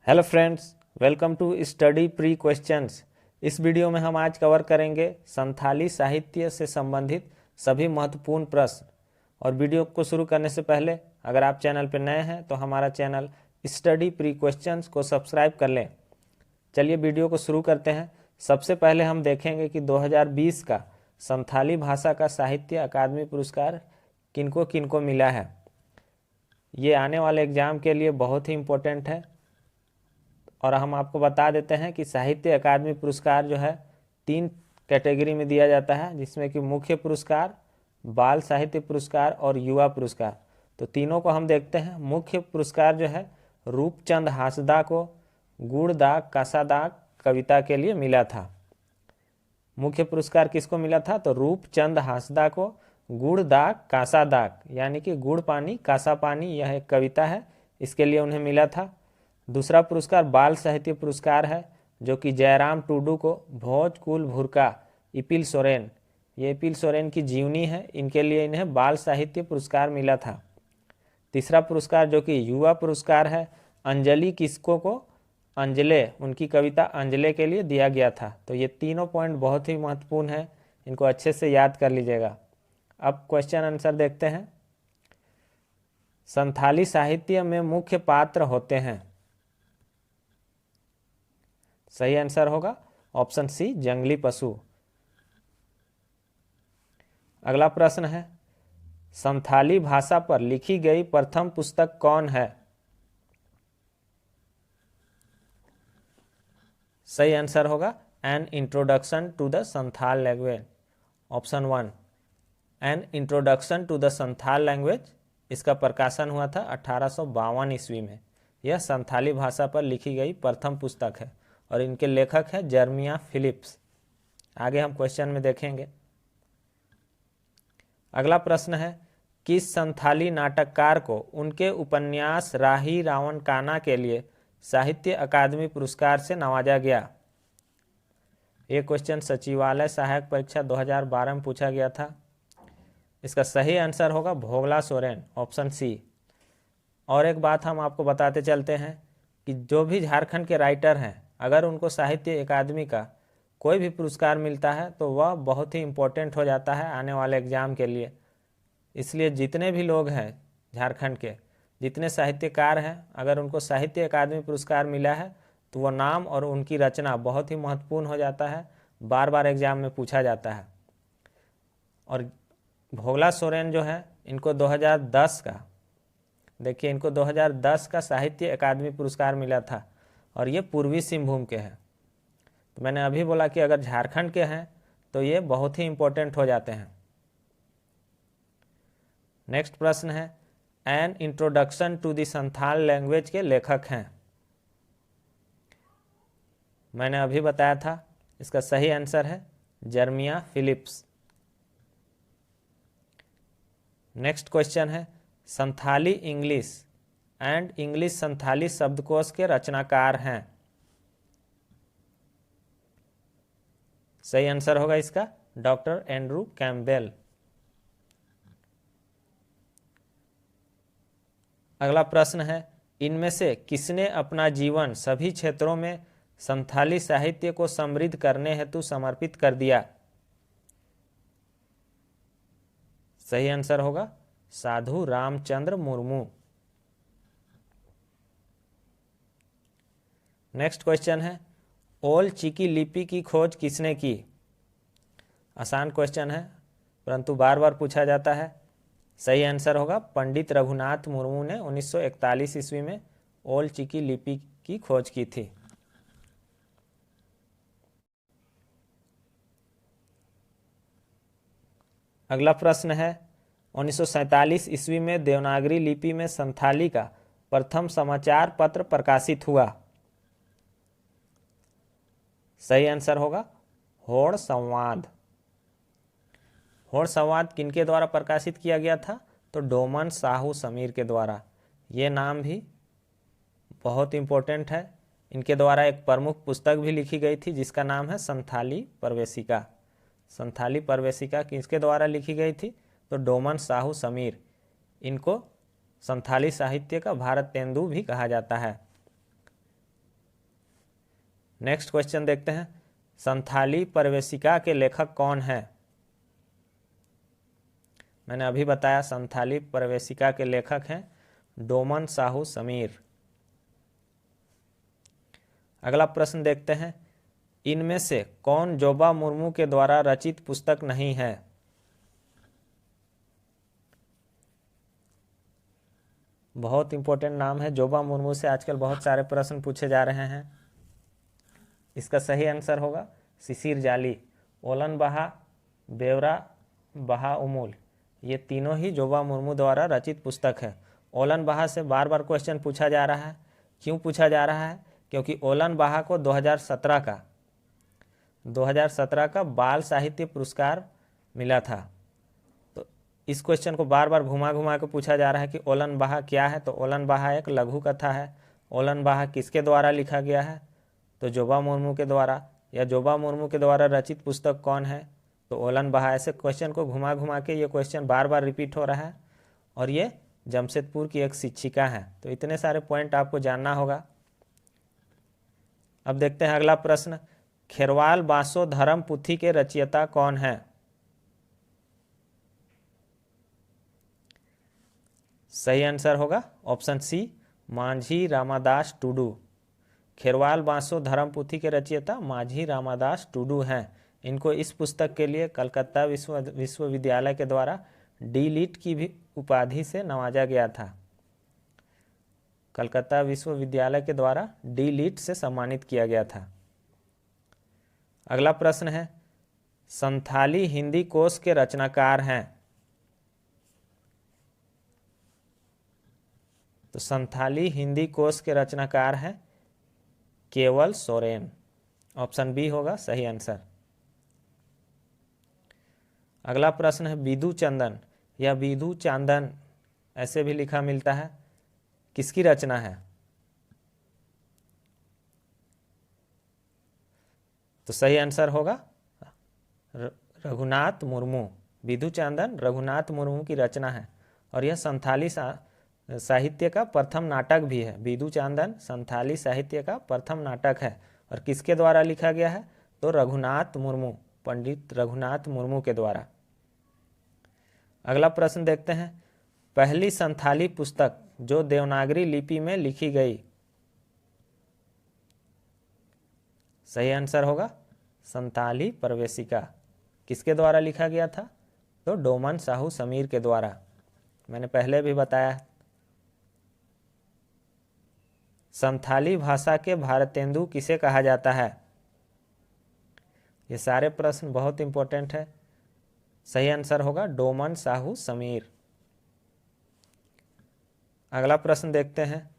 Hello friends, welcome to study pre questions. इस video में हम आज कवर करेंगे संथाली साहित्य से संबंधित सभी महत्वपूर्ण प्रश्न। और वीडियो को शुरू करने से पहले अगर आप चैनल पर नए हैं तो हमारा चैनल स्टडी प्री क्वेश्चंस को सब्सक्राइब कर लें। चलिए वीडियो को शुरू करते हैं। सबसे पहले हम देखेंगे कि 2020 का संथाली भाषा का साहित्य अकादमी पुरस्कार किनको किनको मिला है। ये आने वाले एग्जाम के लिए बहुत ही इम्पोर्टेंट है। और हम आपको बता देते हैं कि साहित्य अकादमी पुरस्कार जो है 3 कैटेगरी में दिया जाता है, जिसमें कि मुख्य पुरस्कार, बाल साहित्य पुरस्कार और युवा पुरस्कार। तो तीनों को हम देखते हैं। मुख्य पुरस्कार जो है रूपचंद हांसदा को गुड़ दाग कासा दाग कविता के लिए मिला था। मुख्य पुरस्कार किसको मिला था? तो रूपचंद हांसदा को गुड़ दाग कासा दाग यानी कि गुड़ पानी कासा पानी, यह एक कविता है, इसके लिए उन्हें मिला था। दूसरा पुरस्कार बाल साहित्य पुरस्कार है, जो कि जयराम टुडू को भोज कुल भुरका इपिल सोरेन, ये इपिल सोरेन की जीवनी है, इनके लिए इन्हें बाल साहित्य पुरस्कार मिला था। तीसरा पुरस्कार जो कि युवा पुरस्कार है, अंजलि किस्को को अंजले, उनकी कविता अंजले के लिए दिया गया था। तो ये तीनों पॉइंट बहुत ही महत्वपूर्ण है, इनको अच्छे से याद कर लीजिएगा। अब क्वेश्चन आंसर देखते हैं। संथाली साहित्य में मुख्य पात्र होते हैं। सही आंसर होगा ऑप्शन सी, जंगली पशु। अगला प्रश्न है, संथाली भाषा पर लिखी गई प्रथम पुस्तक कौन है? सही आंसर होगा an introduction to the Santhal language, option 1, an introduction to the Santhal language. इसका प्रकाशन हुआ था 1852 ईस्वी में। यह संथाली भाषा पर लिखी गई प्रथम पुस्तक है और इनके लेखक है जर्मिया फिलिप्स। आगे हम क्वेश्चन में देखेंगे। अगला प्रश्न है, किस संथाली नाटककार को उनके उपन्यास राही रावण काना के लिए साहित्य अकादमी पुरस्कार से नवाजा गया? ये क्वेश्चन सचिवालय सहायक परीक्षा 2012 में पूछा गया था। इसका सही आंसर होगा भोगला सोरेन, ऑप्शन सी। और एक बात हम आपको बताते चलते हैं कि जो भी झारखंड के राइटर हैं, अगर उनको साहित्य अकादमी का कोई भी पुरस्कार मिलता है तो वह बहुत ही इम्पोर्टेंट हो जाता है आने वाले एग्जाम के लिए। इसलिए जितने भी लोग हैं झारखंड के, जितने साहित्यकार हैं, अगर उनको साहित्य अकादमी पुरस्कार मिला है तो वह नाम और उनकी रचना बहुत ही महत्वपूर्ण हो जाता है, बार बार एग्जाम में पूछा जाता है। और भोगला सोरेन जो है, इनको 2010 का, देखिए इनको 2010 का साहित्य अकादमी पुरस्कार मिला था और ये पूर्वी सिंहभूम के हैं। तो मैंने अभी बोला कि अगर झारखंड के हैं तो ये बहुत ही इंपॉर्टेंट हो जाते हैं। नेक्स्ट प्रश्न है, an introduction to the Santhal language के लेखक हैं? मैंने अभी बताया था, इसका सही आंसर है जर्मिया फिलिप्स। नेक्स्ट क्वेश्चन है, Santhali English and English Santhali शब्दकोश के रचनाकार हैं? सही आंसर होगा इसका डॉक्टर एंड्रू कैम्पबेल। अगला प्रश्न है, इनमें से किसने अपना जीवन सभी क्षेत्रों में संथाली साहित्य को समृद्ध करने हेतु समर्पित कर दिया? सही आंसर होगा साधु रामचंद्र मुर्मू। नेक्स्ट क्वेश्चन है, ओल चिकी लिपि की खोज किसने की? आसान क्वेश्चन है परंतु बार बार पूछा जाता है। सही आंसर होगा पंडित रघुनाथ मुर्मू ने 1941 ईस्वी में ओल चिकी लिपि की खोज की थी। अगला प्रश्न है, 1947 ईस्वी में देवनागरी लिपि में संथाली का प्रथम समाचार पत्र प्रकाशित हुआ? सही आंसर होगा होड़ संवाद। होड़ संवाद किनके द्वारा प्रकाशित किया गया था? तो डोमन साहू समीर के द्वारा। ये नाम भी बहुत इंपॉर्टेंट है। इनके द्वारा एक प्रमुख पुस्तक भी लिखी गई थी जिसका नाम है संथाली प्रवेशिका। संथाली प्रवेशिका किसके द्वारा लिखी गई थी? तो डोमन साहू समीर। इनको संथाली साहित्य का भारत तेंदु भी कहा जाता है। नेक्स्ट क्वेश्चन देखते हैं, संथाली प्रवेशिका के लेखक कौन है? मैंने अभी बताया संथाली प्रवेशिका के लेखक हैं डोमन साहू समीर। अगला प्रश्न देखते हैं, इनमें से कौन जोबा मुर्मू के द्वारा रचित पुस्तक नहीं है? बहुत इंपॉर्टेंट नाम है जोबा मुर्मू से आजकल बहुत सारे प्रश्न पूछे जा रहे हैं। इसका सही आंसर होगा शिशिर जाली, ओलन बहा, बेवरा बहा उमूल, ये तीनों ही जोबा मुर्मू द्वारा रचित पुस्तक है। ओलन बहा से बार बार क्वेश्चन पूछा जा रहा है। क्यों पूछा जा रहा है? क्योंकि ओलन बहा को 2017 का बाल साहित्य पुरस्कार मिला था। तो इस क्वेश्चन को बार बार घुमा घुमा के पूछा जा रहा है कि ओलन बहा क्या है। तो ओलन बहा एक लघु कथा है। ओलन बहा किसके द्वारा लिखा गया है? तो जोबा मुर्मू के द्वारा। या जोबा मुर्मू के द्वारा रचित पुस्तक कौन है? तो ओलन बहा। ऐसे क्वेश्चन को घुमा घुमा के ये क्वेश्चन बार बार रिपीट हो रहा है। और ये जमशेदपुर की एक शिक्षिका है। तो इतने सारे पॉइंट आपको जानना होगा। अब देखते हैं अगला प्रश्न, खेरवाल बांसो धर्म पुथी के रचयिता कौन है? सही आंसर होगा ऑप्शन सी, माझी रामादास टुडू। खेरवाल बांसो धर्म पुथी के रचयिता माझी रामादास टुडू हैं। इनको इस पुस्तक के लिए कलकत्ता विश्वविद्यालय के द्वारा डी लिट की भी उपाधि से नवाजा गया था। कलकत्ता विश्वविद्यालय के द्वारा डी लिट से सम्मानित किया गया था। अगला प्रश्न है, संथाली हिंदी कोश के रचनाकार हैं? तो संथाली हिंदी कोश के रचनाकार हैं केवल सोरेन। ऑप्शन बी होगा सही आंसर। अगला प्रश्न है, विधु चंदन या विधु चांदन ऐसे भी लिखा मिलता है, किसकी रचना है? तो सही आंसर होगा रघुनाथ मुर्मू। विधु चांदन रघुनाथ मुर्मू की रचना है। और यह संथाली साहित्य का प्रथम नाटक भी है। विधु चांदन संथाली साहित्य का प्रथम नाटक है। और किसके द्वारा लिखा गया है? तो रघुनाथ मुर्मू, पंडित रघुनाथ मुर्मू के द्वारा। अगला प्रश्न देखते हैं, पहली संथाली पुस्तक जो देवनागरी लिपि में लिखी गई। सही आंसर होगा संथाली प्रवेशिका। किसके द्वारा लिखा गया था? तो डोमन साहू समीर के द्वारा। मैंने पहले भी बताया। संथाली भाषा के भारतेंदु किसे कहा जाता है? ये सारे प्रश्न बहुत इंपॉर्टेंट है। सही आंसर होगा डोमन साहू समीर। अगला प्रश्न देखते हैं,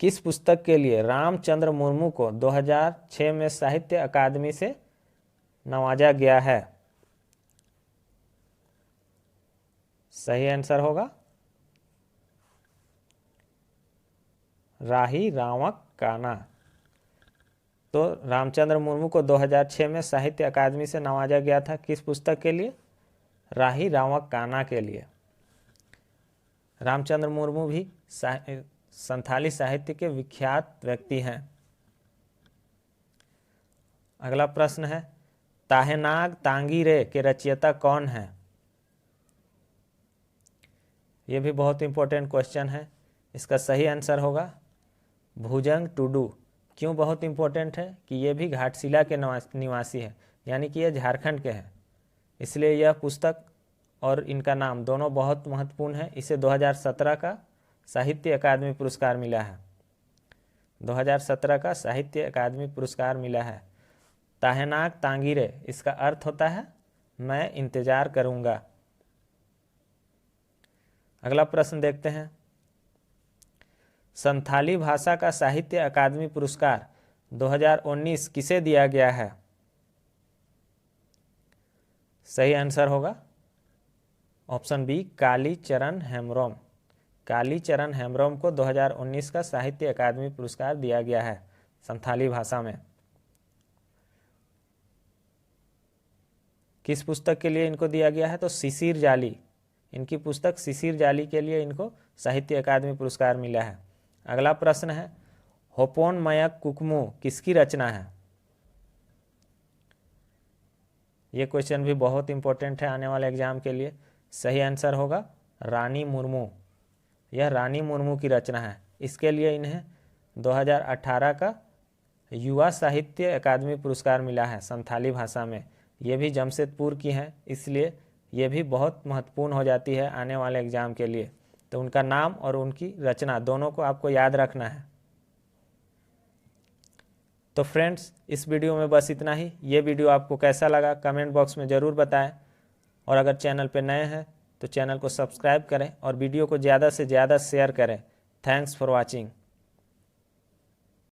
किस पुस्तक के लिए रामचंद्र मुर्मू को 2006 में साहित्य अकादमी से नवाजा गया है? सही आंसर होगा राही रावक काना। तो रामचंद्र मुर्मू को 2006 में साहित्य अकादमी से नवाजा गया था किस पुस्तक के लिए? राही रावक काना के लिए। रामचंद्र मुर्मू भी संथाली साहित्य के विख्यात व्यक्ति हैं। अगला प्रश्न है, ताहेनाग तांगीरे के रचयिता कौन है? ये भी बहुत इंपॉर्टेंट क्वेश्चन है। इसका सही आंसर होगा भुजंग टुडू। क्यों बहुत इंपॉर्टेंट है? कि ये भी घाटशिला के निवासी है, यानी कि ये झारखंड के हैं। इसलिए यह पुस्तक और इनका नाम दोनों बहुत महत्वपूर्ण है। इसे 2017 का साहित्य अकादमी पुरस्कार मिला है। 2017 का साहित्य अकादमी पुरस्कार मिला है। ताहेनाग तांगीरे, इसका अर्थ होता है मैं इंतजार करूंगा। अगला प्रश्न देखते हैं, संथाली भाषा का साहित्य अकादमी पुरस्कार 2019 किसे दिया गया है? सही आंसर होगा ऑप्शन बी, कालीचरण हेम्ब्रोम। कालीचरण हेम्ब्रोम को 2019 का साहित्य अकादमी पुरस्कार दिया गया है संथाली भाषा में। किस पुस्तक के लिए इनको दिया गया है? तो शिशिर जाली। इनकी पुस्तक शिशिर जाली के लिए इनको साहित्य अकादमी पुरस्कार मिला है। अगला प्रश्न है, होपोन मयक कुकमू किसकी रचना है? ये क्वेश्चन भी बहुत इंपॉर्टेंट है आने वाले एग्जाम के लिए। सही आंसर होगा रानी मुर्मू। यह रानी मुर्मू की रचना है। इसके लिए इन्हें 2018 का युवा साहित्य अकादमी पुरस्कार मिला है संथाली भाषा में। ये भी जमशेदपुर की हैं, इसलिए ये भी बहुत महत्वपूर्ण हो जाती है आने वाले एग्जाम के लिए। तो उनका नाम और उनकी रचना दोनों को आपको याद रखना है। तो फ्रेंड्स, इस वीडियो में बस इतना ही। ये वीडियो आपको कैसा लगा कमेंट बॉक्स में ज़रूर बताएं, और अगर चैनल पर नए हैं तो चैनल को सब्सक्राइब करें और वीडियो को ज़्यादा से ज़्यादा शेयर करें। Thanks for watching.